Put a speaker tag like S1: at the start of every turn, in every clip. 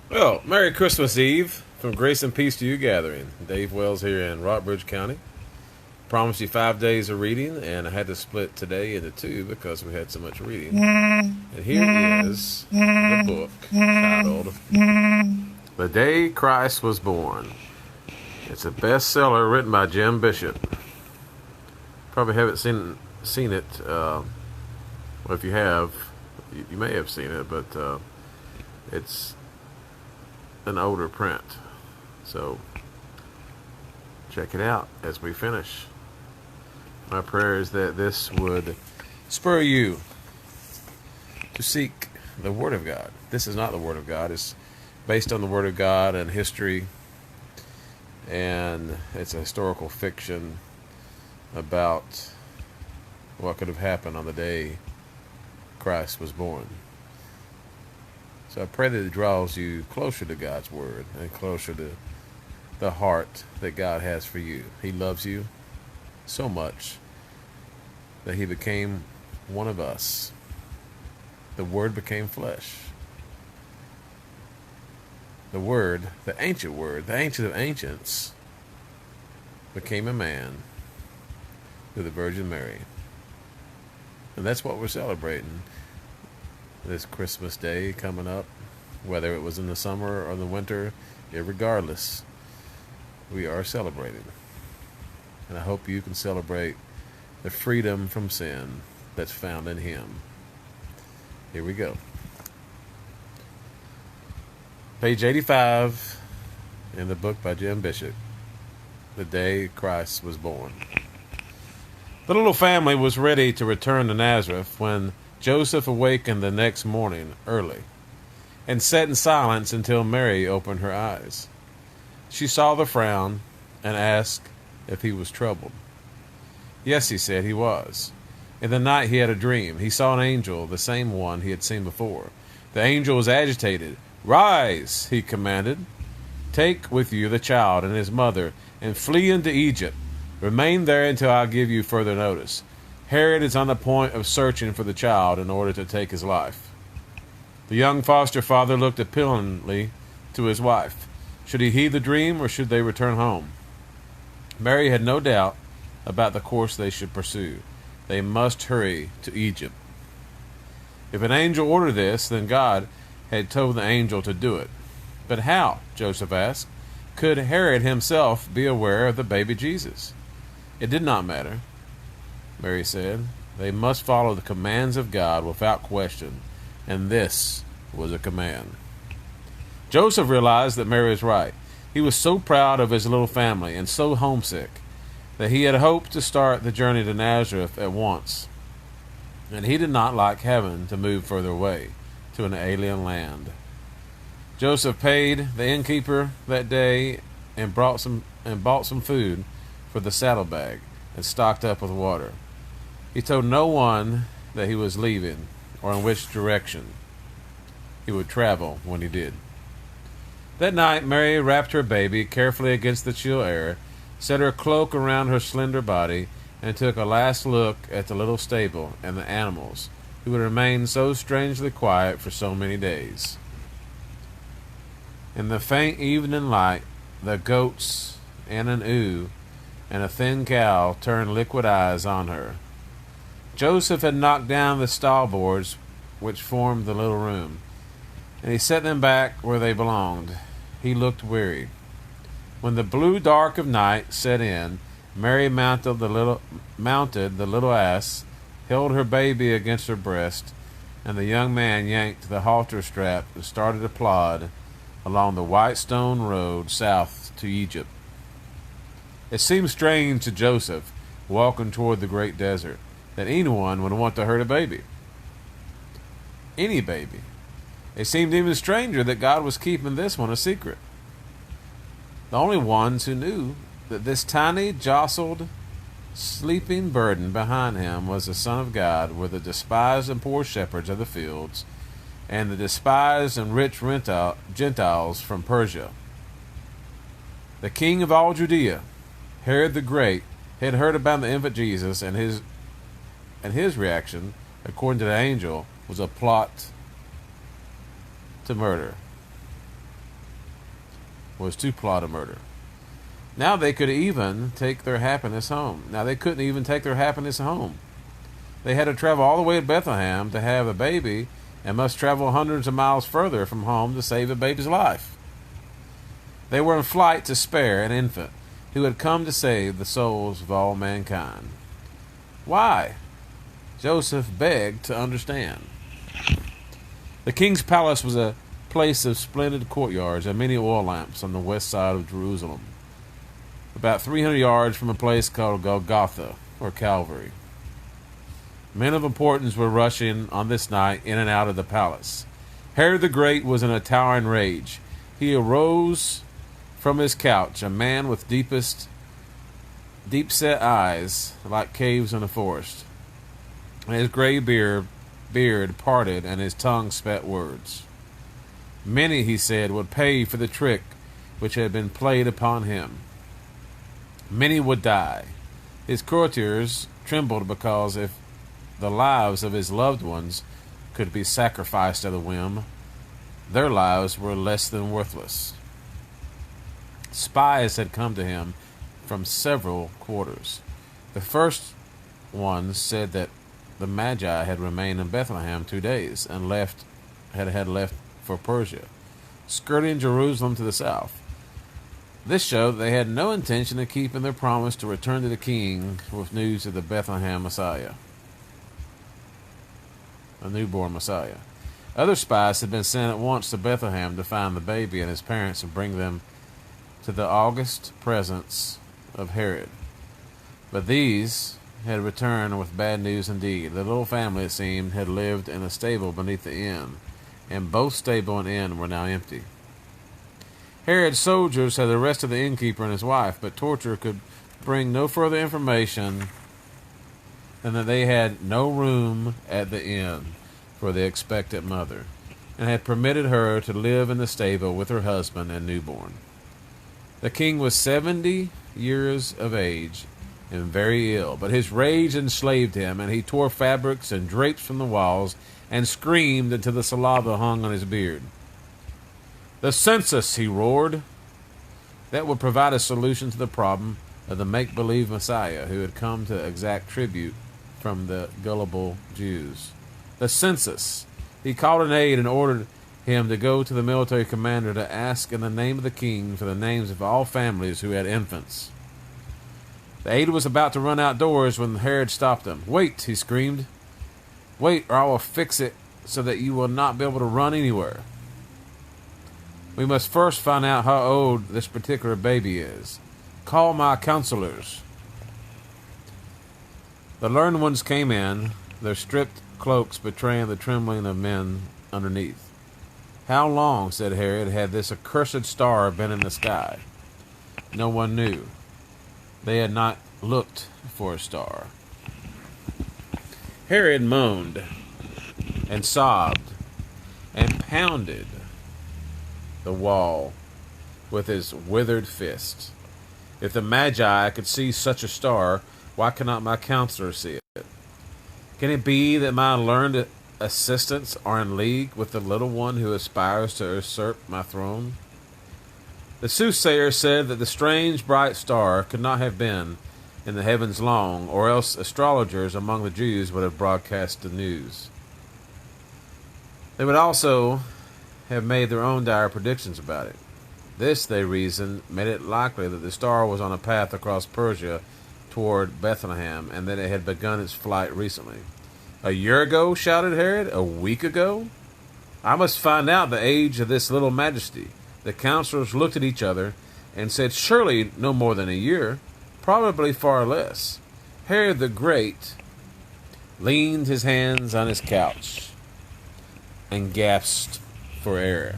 S1: Well, Merry Christmas Eve from Grace and Peace to You Gathering. Dave Wells here in Rockbridge County. Promised you 5 days of reading, and I had to split today into two because we had so much reading. And here is the book titled The Day Christ Was Born. It's a bestseller written by Jim Bishop. Probably haven't seen it. Well, if you have, you may have seen it, but it's an older print. So check it out as we finish. My prayer is that this would spur you to seek the Word of God. This is not the Word of God. It's based on the Word of God and history, and it's a historical fiction about what could have happened on the day Christ was born. So I pray that it draws you closer to God's Word and closer to the heart that God has for you. He loves you so much that He became one of us. The Word became flesh. The Word, the Ancient of Ancients, became a man through the Virgin Mary. And that's what we're celebrating this Christmas Day coming up, whether it was in the summer or the winter, irregardless, we are celebrating. And I hope you can celebrate the freedom from sin that's found in Him. Here we go. Page 85 in the book by Jim Bishop, The Day Christ Was Born. The little family was ready to return to Nazareth when Joseph awakened the next morning early and sat in silence until Mary opened her eyes. She saw the frown and asked if he was troubled. Yes, he said, he was. In the night he had a dream. He saw an angel, the same one he had seen before. The angel was agitated. Rise, he commanded. Take with you the child and his mother and flee into Egypt. Remain there until I give you further notice. Herod is on the point of searching for the child in order to take his life. The young foster father looked appealingly to his wife. Should he heed the dream, or should they return home? Mary had no doubt about the course they should pursue. They must hurry to Egypt. If an angel ordered this, then God had told the angel to do it. But how, Joseph asked, could Herod himself be aware of the baby Jesus? It did not matter, Mary said. They must follow the commands of God without question, and this was a command. Joseph realized that Mary was right. He was so proud of his little family and so homesick that he had hoped to start the journey to Nazareth at once. And he did not like having to move further away to an alien land. Joseph paid the innkeeper that day and bought some food for the saddlebag and stocked up with water. He told no one that he was leaving or in which direction he would travel when he did. That night, Mary wrapped her baby carefully against the chill air, set her cloak around her slender body, and took a last look at the little stable and the animals who had remained so strangely quiet for so many days. In the faint evening light, the goats and an ewe and a thin cow turned liquid eyes on her. Joseph had knocked down the stall boards which formed the little room, and he set them back where they belonged. He looked weary. When the blue dark of night set in, Mary mounted the little ass, held her baby against her breast, and the young man yanked the halter strap and started to plod along the white stone road south to Egypt. It seemed strange to Joseph, walking toward the great desert, that anyone would want to hurt a baby. Any baby. It seemed even stranger that God was keeping this one a secret. The only ones who knew that this tiny, jostled, sleeping burden behind him was the Son of God were the despised and poor shepherds of the fields, and the despised and rich Gentiles from Persia. The king of all Judea, Herod the Great, had heard about the infant Jesus, and his reaction, according to the angel, was a plot to murder. was to plot a murder. Now they could even take their happiness home. Now they couldn't even take their happiness home. They had to travel all the way to Bethlehem to have a baby and must travel hundreds of miles further from home to save a baby's life. They were in flight to spare an infant who had come to save the souls of all mankind. Why? Joseph begged to understand. The king's palace was a place of splendid courtyards and many oil lamps on the west side of Jerusalem, about 300 yards from a place called Golgotha, or Calvary. Men of importance were rushing on this night in and out of the palace. Herod the Great was in a towering rage. He arose from his couch, a man with deep-set eyes like caves in a forest. And his gray beard parted, and his tongue spat words. Many, he said, would pay for the trick which had been played upon him. Many would die. His courtiers trembled because if the lives of his loved ones could be sacrificed at a whim, their lives were less than worthless. Spies had come to him from several quarters. The first ones said that the Magi had remained in Bethlehem 2 days and had left for Persia, skirting Jerusalem to the south. This showed that they had no intention of keeping their promise to return to the king with news of the Bethlehem Messiah, a newborn Messiah. Other spies had been sent at once to Bethlehem to find the baby and his parents and bring them to the august presence of Herod. But these had returned with bad news indeed. The little family, it seemed, had lived in a stable beneath the inn, and both stable and inn were now empty. Herod's soldiers had arrested the innkeeper and his wife, but torture could bring no further information than that they had no room at the inn for the expectant mother, and had permitted her to live in the stable with her husband and newborn. The king was 70 years of age and very ill, but his rage enslaved him, and he tore fabrics and drapes from the walls and screamed until the saliva hung on his beard. The census, he roared. That would provide a solution to the problem of the make-believe Messiah who had come to exact tribute from the gullible Jews. The census. He called an aide and ordered him to go to the military commander to ask in the name of the king for the names of all families who had infants. The aide was about to run outdoors when Herod stopped him. "Wait," he screamed. "Wait, or I will fix it so that you will not be able to run anywhere. We must first find out how old this particular baby is. Call my counselors." The learned ones came in, their stripped cloaks betraying the trembling of men underneath. "How long," said Herod, "had this accursed star been in the sky?" No one knew. They had not looked for a star. Herod moaned and sobbed and pounded the wall with his withered fist. If the Magi could see such a star, why cannot my counselors see it? Can it be that my learned assistants are in league with the little one who aspires to usurp my throne? The soothsayer said that the strange bright star could not have been in the heavens long, or else astrologers among the Jews would have broadcast the news. They would also have made their own dire predictions about it. This, they reasoned, made it likely that the star was on a path across Persia toward Bethlehem, and that it had begun its flight recently. "A year ago?" shouted Herod. "A week ago? I must find out the age of this little majesty." The counselors looked at each other and said, "Surely no more than a year, probably far less." Herod the Great leaned his hands on his couch and gasped for air.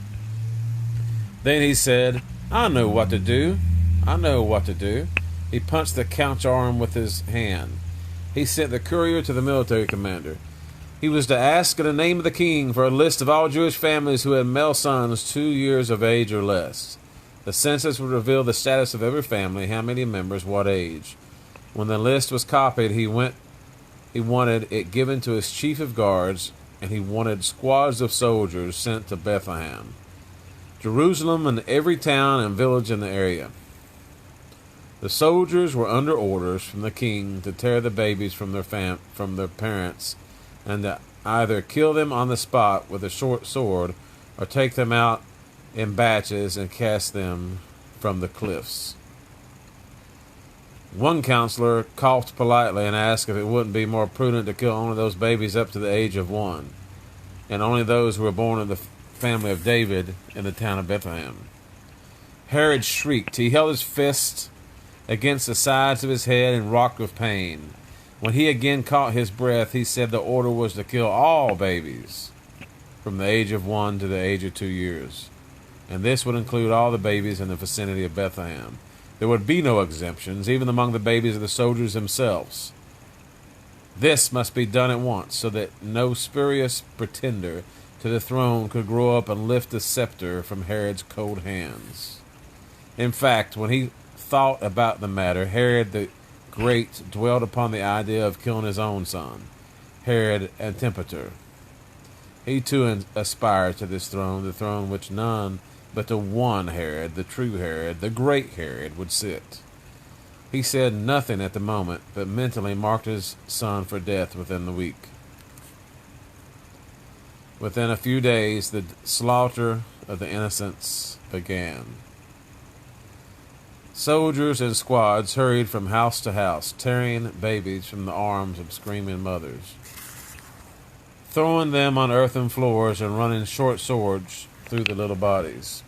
S1: Then he said, "I know what to do. I know what to do." He punched the couch arm with his hand. He sent the courier to the military commander. He was to ask in the name of the king for a list of all Jewish families who had male sons 2 years of age or less. The census would reveal the status of every family, how many members, what age. When the list was copied, he wanted it given to his chief of guards, and he wanted squads of soldiers sent to Bethlehem. Jerusalem and every town and village in the area. The soldiers were under orders from the king to tear the babies from their parents, and to either kill them on the spot with a short sword, or take them out in batches and cast them from the cliffs. One counselor coughed politely and asked if it wouldn't be more prudent to kill only those babies up to the age of 1, and only those who were born of the family of David in the town of Bethlehem. Herod shrieked. He held his fist against the sides of his head and rocked with pain. When he again caught his breath, he said the order was to kill all babies from the age of 1 to the age of 2 years, and this would include all the babies in the vicinity of Bethlehem. There would be no exemptions, even among the babies of the soldiers themselves. This must be done at once, so that no spurious pretender to the throne could grow up and lift the scepter from Herod's cold hands. In fact, when he thought about the matter, Herod the Great dwelt upon the idea of killing his own son, Herod Antipater. He too aspired to this throne, the throne which none but the one Herod, the true Herod, the great Herod, would sit. He said nothing at the moment, but mentally marked his son for death within the week. Within a few days, the slaughter of the innocents began. Soldiers and squads hurried from house to house, tearing babies from the arms of screaming mothers, throwing them on earthen floors and running short swords through the little bodies.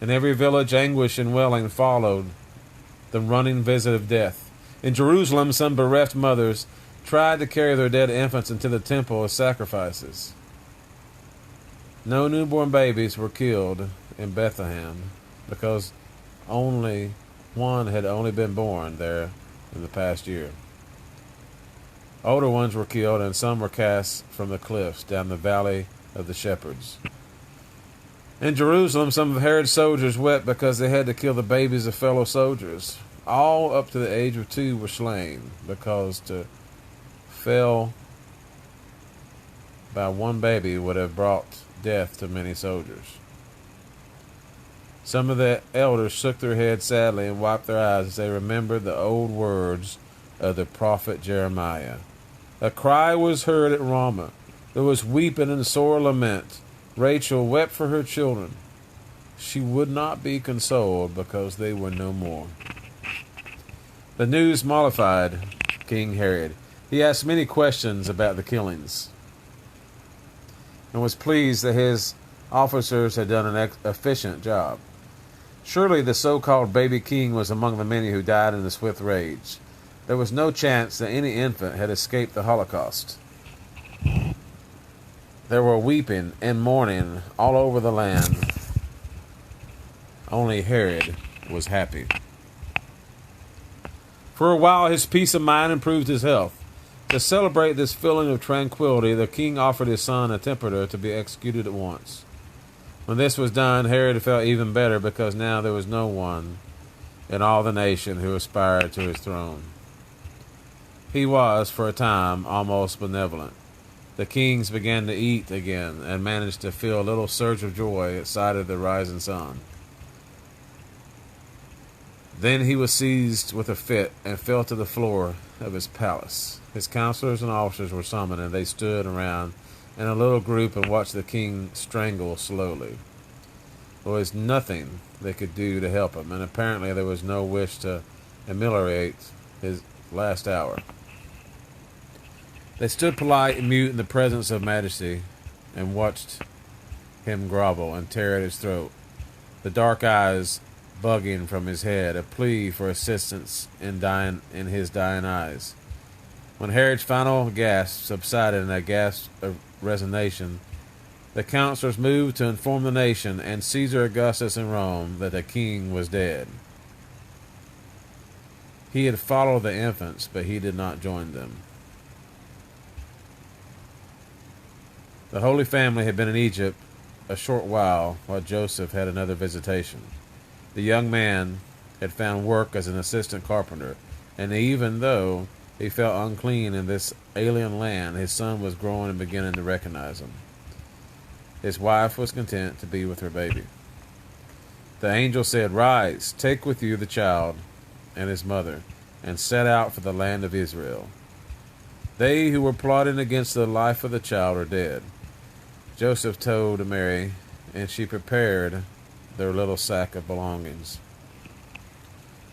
S1: In every village, anguish and wailing followed the running visit of death. In Jerusalem, some bereft mothers tried to carry their dead infants into the temple as sacrifices. No newborn babies were killed in Bethlehem because only one had only been born there in the past year. Older ones were killed, and some were cast from the cliffs down the valley of the shepherds. In Jerusalem, some of Herod's soldiers wept because they had to kill the babies of fellow soldiers. All up to the age of 2 were slain, because to fail by one baby would have brought death to many soldiers. Some of the elders shook their heads sadly and wiped their eyes as they remembered the old words of the prophet Jeremiah. A cry was heard at Ramah. There was weeping and sore lament. Rachel wept for her children. She would not be consoled because they were no more. The news mollified King Herod. He asked many questions about the killings and was pleased that his officers had done an efficient job. Surely the so-called baby king was among the many who died in the swift rage. There was no chance that any infant had escaped the Holocaust. There were weeping and mourning all over the land. Only Herod was happy. For a while his peace of mind improved his health. To celebrate this feeling of tranquility, the king offered his son Antipater to be executed at once. When this was done, Herod felt even better because now there was no one in all the nation who aspired to his throne. He was, for a time, almost benevolent. The kings began to eat again and managed to feel a little surge of joy at sight of the rising sun. Then he was seized with a fit and fell to the floor of his palace. His counselors and officers were summoned, and they stood around in a little group and watched the king strangle slowly. There was nothing they could do to help him, and apparently there was no wish to ameliorate his last hour. They stood polite and mute in the presence of majesty and watched him grovel and tear at his throat, the dark eyes bugging from his head, a plea for assistance in his dying eyes. When Herod's final gasp subsided in a gasp of resignation, the counselors moved to inform the nation and Caesar Augustus in Rome that the king was dead. He had followed the infants, but he did not join them. The Holy Family had been in Egypt a short while Joseph had another visitation. The young man had found work as an assistant carpenter, and even though he felt unclean in this alien land, his son was growing and beginning to recognize him. His wife was content to be with her baby. The angel said, "Rise, take with you the child and his mother, and set out for the land of Israel. They who were plotting against the life of the child are dead." Joseph told Mary, and she prepared their little sack of belongings.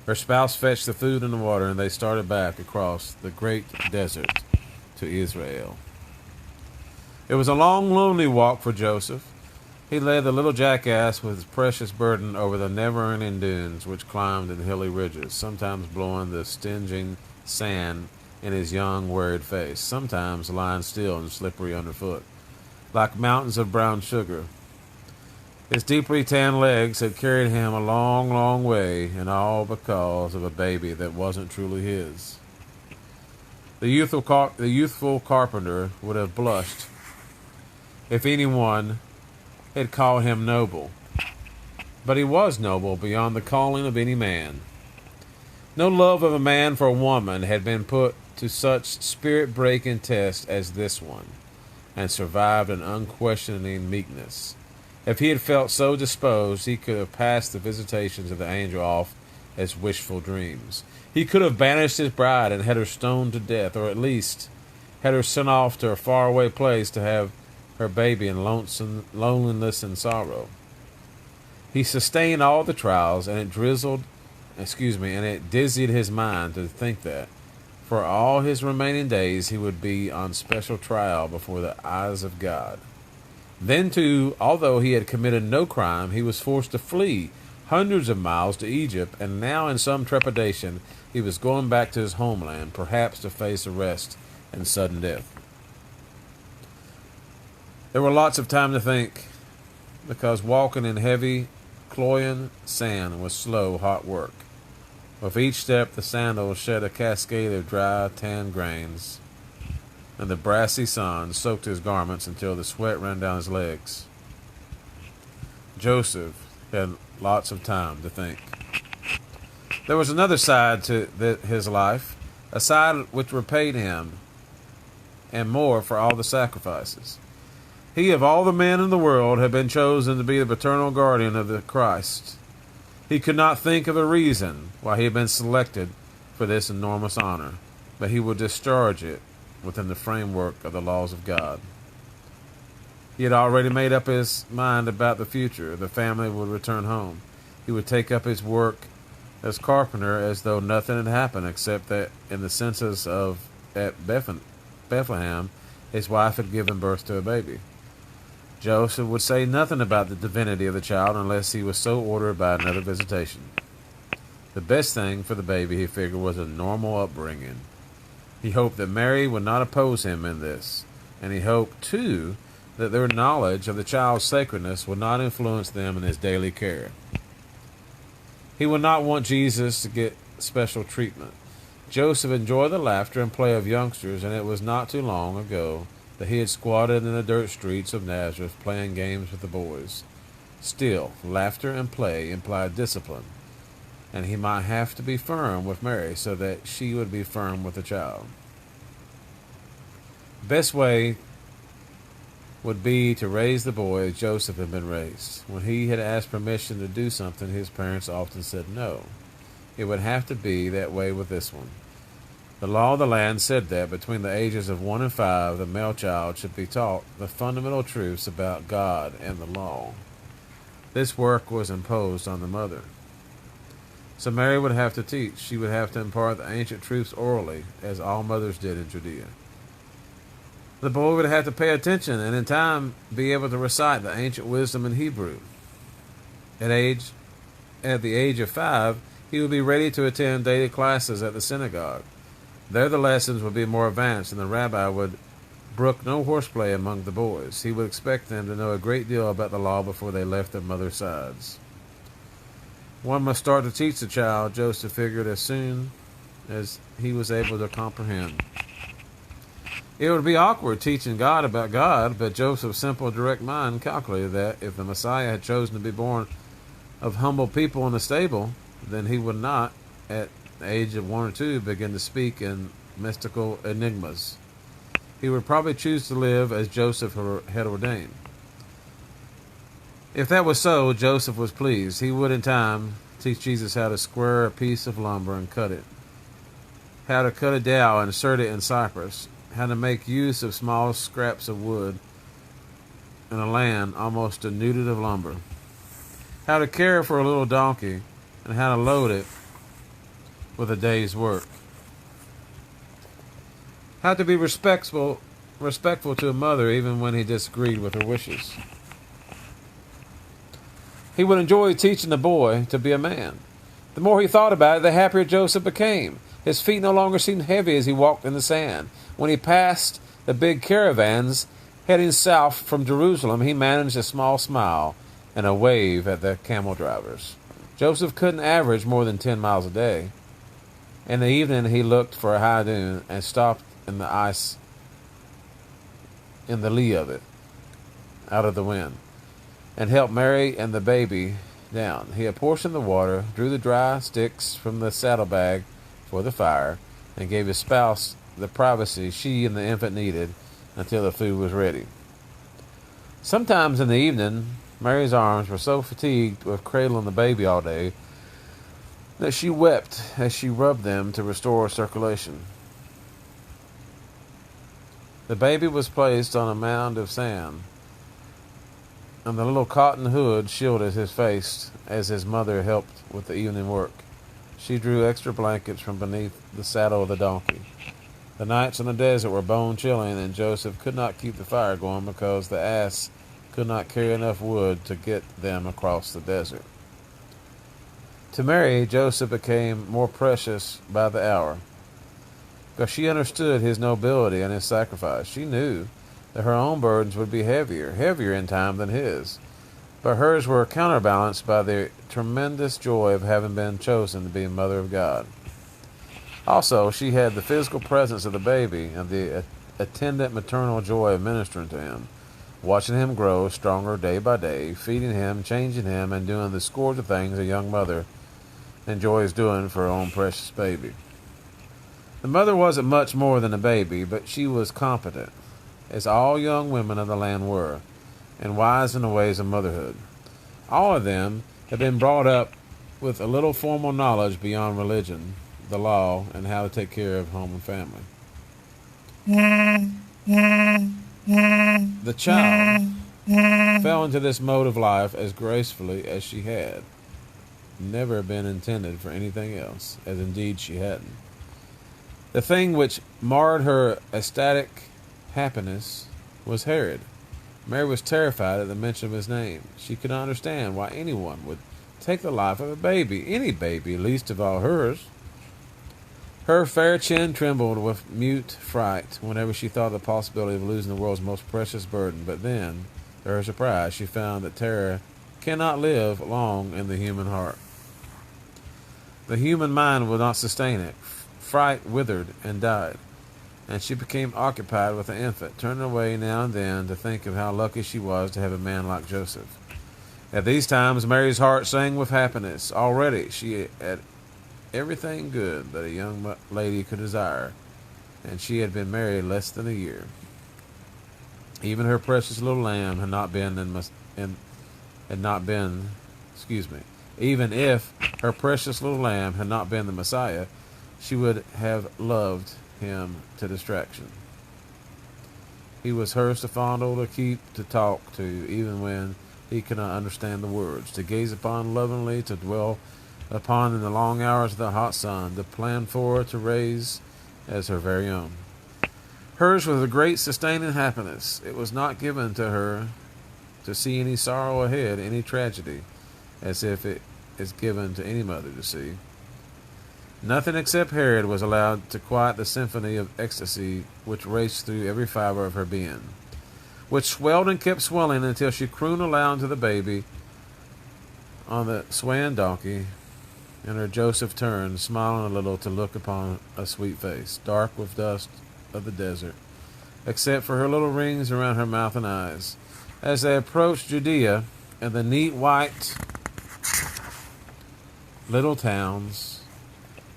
S1: Her spouse fetched the food and the water, and they started back across the great desert to Israel. It was a long, lonely walk for Joseph. He led the little jackass with his precious burden over the never-ending dunes which climbed in hilly ridges, sometimes blowing the stinging sand in his young, worried face, sometimes lying still and slippery underfoot, like mountains of brown sugar. His deeply tanned legs had carried him a long, long way, and all because of a baby that wasn't truly his. The youthful carpenter would have blushed if anyone had called him noble. But he was noble beyond the calling of any man. No love of a man for a woman had been put to such spirit-breaking test as this one, and survived an unquestioning meekness. If he had felt so disposed, he could have passed the visitations of the angel off as wishful dreams. He could have banished his bride and had her stoned to death, or at least had her sent off to a faraway place to have her baby in loneliness and sorrow. He sustained all the trials, and it dizzied his mind to think that, for all his remaining days, he would be on special trial before the eyes of God. Then, too, although he had committed no crime, he was forced to flee hundreds of miles to Egypt, and now in some trepidation he was going back to his homeland, perhaps to face arrest and sudden death. There were lots of time to think, because walking in heavy, cloying sand was slow, hot work. With each step, the sandals shed a cascade of dry, tan grains, and the brassy sun soaked his garments until the sweat ran down his legs. Joseph had lots of time to think. There was another side to his life, a side which repaid him, and more for all the sacrifices. He, of all the men in the world, had been chosen to be the paternal guardian of the Christ. He could not think of a reason why he had been selected for this enormous honor, but he would discharge it within the framework of the laws of God. He had already made up his mind about the future. The family would return home. He would take up his work as carpenter as though nothing had happened, except that in the census at Bethlehem, his wife had given birth to a baby. Joseph would say nothing about the divinity of the child unless he was so ordered by another visitation. The best thing for the baby, he figured, was a normal upbringing. He hoped that Mary would not oppose him in this, and he hoped, too, that their knowledge of the child's sacredness would not influence them in his daily care. He would not want Jesus to get special treatment. Joseph enjoyed the laughter and play of youngsters, and it was not too long ago that he had squatted in the dirt streets of Nazareth playing games with the boys. Still, laughter and play implied discipline, and he might have to be firm with Mary so that she would be firm with the child. The best way would be to raise the boy as Joseph had been raised. When he had asked permission to do something, his parents often said no. It would have to be that way with this one. The law of the land said that between the ages of 1 and 5, the male child should be taught the fundamental truths about God and the law. This work was imposed on the mother. So Mary would have to teach. She would have to impart the ancient truths orally, as all mothers did in Judea. The boy would have to pay attention and in time be able to recite the ancient wisdom in Hebrew. At the age of 5, he would be ready to attend daily classes at the synagogue. There the lessons would be more advanced, and the rabbi would brook no horseplay among the boys. He would expect them to know a great deal about the law before they left their mother's sides. One must start to teach the child, Joseph figured, as soon as he was able to comprehend. It would be awkward teaching God about God, but Joseph's simple, direct mind calculated that if the Messiah had chosen to be born of humble people in the stable, then he would not, at the age of 1 or 2, begin to speak in mystical enigmas. He would probably choose to live as Joseph had ordained. If that was so, Joseph was pleased. He would, in time, teach Jesus how to square a piece of lumber and cut it, how to cut a dowel and insert it in cypress, how to make use of small scraps of wood in a land almost denuded of lumber, how to care for a little donkey, and how to load it with a day's work, how to be respectful to a mother even when he disagreed with her wishes. He would enjoy teaching the boy to be a man. The more he thought about it, the happier Joseph became. His feet no longer seemed heavy as he walked in the sand. When he passed the big caravans heading south from Jerusalem, he managed a small smile and a wave at the camel drivers. Joseph couldn't average more than 10 miles a day. In the evening, he looked for a high dune and stopped in the ice in the lee of it, out of the wind, and helped Mary and the baby down. He apportioned the water, drew the dry sticks from the saddlebag for the fire, and gave his spouse the privacy she and the infant needed until the food was ready. Sometimes in the evening, Mary's arms were so fatigued with cradling the baby all day that she wept as she rubbed them to restore circulation. The baby was placed on a mound of sand, and the little cotton hood shielded his face as his mother helped with the evening work. She drew extra blankets from beneath the saddle of the donkey. The nights in the desert were bone-chilling, and Joseph could not keep the fire going because the ass could not carry enough wood to get them across the desert. To Mary, Joseph became more precious by the hour, because she understood his nobility and his sacrifice. She knew that her own burdens would be heavier in time than his, but hers were counterbalanced by the tremendous joy of having been chosen to be a mother of God. Also, she had the physical presence of the baby and the attendant maternal joy of ministering to him, watching him grow stronger day by day, feeding him, changing him, and doing the scores of things a young mother enjoys doing for her own precious baby. The mother wasn't much more than a baby, but she was competent, as all young women of the land were, and wise in the ways of motherhood. All of them had been brought up with a little formal knowledge beyond religion, the law, and how to take care of home and family. The child fell into this mode of life as gracefully as she had never been intended for anything else, as indeed she hadn't. The thing which marred her ecstatic happiness was Herod. Mary was terrified at the mention of his name. She could not understand why anyone would take the life of a baby, any baby, least of all hers. Her fair chin trembled with mute fright whenever she thought of the possibility of losing the world's most precious burden. But then, to her surprise, she found that terror cannot live long in the human heart. The human mind would not sustain it. Fright withered and died, and she became occupied with the infant, turning away now and then to think of how lucky she was to have a man like Joseph. At these times, Mary's heart sang with happiness. Already she had everything good that a young lady could desire, and she had been married less than a year. Even her precious little lamb had not been Even if her precious little lamb had not been the Messiah, she would have loved him to distraction. He was hers to fondle, to keep, to talk to, even when he could not understand the words, to gaze upon lovingly, to dwell upon in the long hours of the hot sun, to plan for, to raise as her very own. Hers was a great sustaining happiness. It was not given to her to see any sorrow ahead, any tragedy, as if it is given to any mother to see. Nothing except Herod was allowed to quiet the symphony of ecstasy which raced through every fiber of her being, which swelled and kept swelling until she crooned aloud to the baby on the swaying donkey, and her Joseph turned, smiling a little, to look upon a sweet face, dark with dust of the desert, except for her little rings around her mouth and eyes. As they approached Judea and the neat white little towns,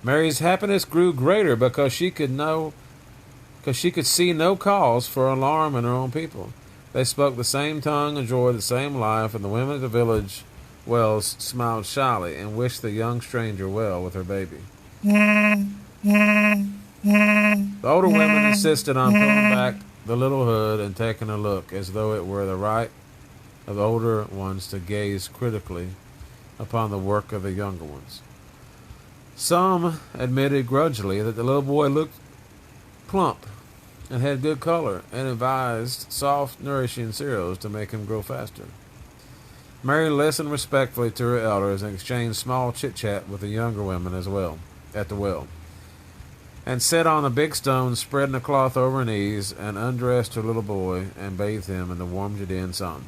S1: Mary's happiness grew greater because she could see no cause for alarm in her own people. They spoke the same tongue, enjoyed the same life, and the women at the village wells smiled shyly and wished the young stranger well with her baby. The older women insisted on pulling back the little hood and taking a look, as though it were the right of the older ones to gaze critically upon the work of the younger ones. Some admitted grudgingly that the little boy looked plump and had good color, and advised soft, nourishing cereals to make him grow faster. Mary listened respectfully to her elders and exchanged small chit-chat with the younger women as well, at the well, and sat on a big stone, spreading a cloth over her knees, and undressed her little boy and bathed him in the warm Judean sun.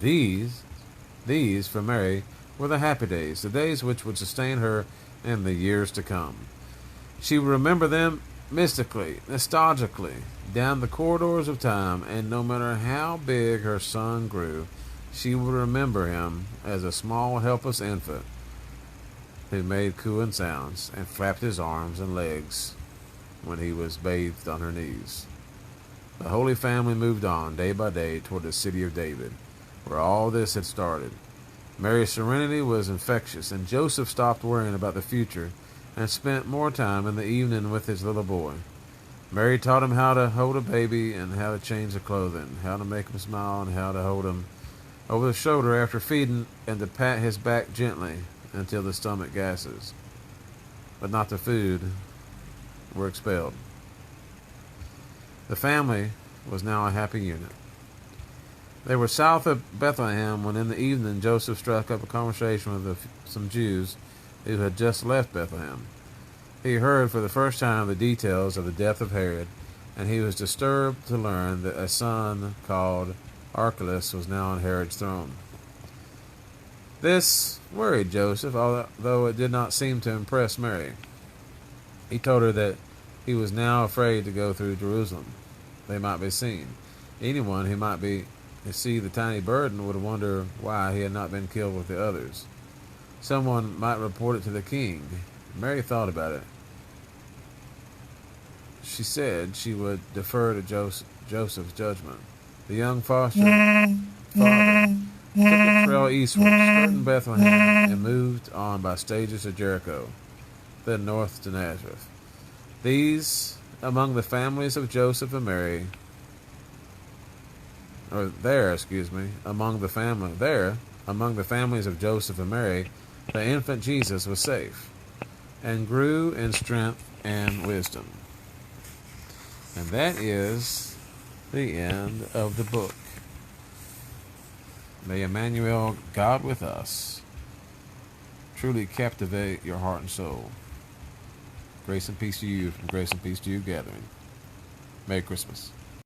S1: These, for Mary, were the happy days, the days which would sustain her in the years to come. She would remember them mystically, nostalgically, down the corridors of time, and no matter how big her son grew, she would remember him as a small, helpless infant who made cooing sounds and flapped his arms and legs when he was bathed on her knees. The Holy Family moved on day by day toward the city of David, where all this had started. Mary's serenity was infectious, and Joseph stopped worrying about the future and spent more time in the evening with his little boy. Mary taught him how to hold a baby and how to change the clothing, how to make him smile, and how to hold him over the shoulder after feeding, and to pat his back gently until the stomach gases, but not the food, were expelled. The family was now a happy unit. They were south of Bethlehem when in the evening Joseph struck up a conversation with some Jews who had just left Bethlehem. He heard for the first time the details of the death of Herod, and he was disturbed to learn that a son called Archelaus was now on Herod's throne. This worried Joseph, although it did not seem to impress Mary. He told her that he was now afraid to go through Jerusalem. They might be seen. Anyone who might see the tiny burden would wonder why he had not been killed with the others. Someone might report it to the king. Mary thought about it. She said she would defer to Joseph's judgment. The young foster father took a trail eastward, skirting Bethlehem, and moved on by stages to Jericho, then north to Nazareth. These, among the families of Joseph and Mary, among the families of Joseph and Mary, the infant Jesus was safe, and grew in strength and wisdom. And that is the end of the book. May Emmanuel, God with us, truly captivate your heart and soul. Grace and peace to you from Grace and Peace to You Gathering. Merry Christmas.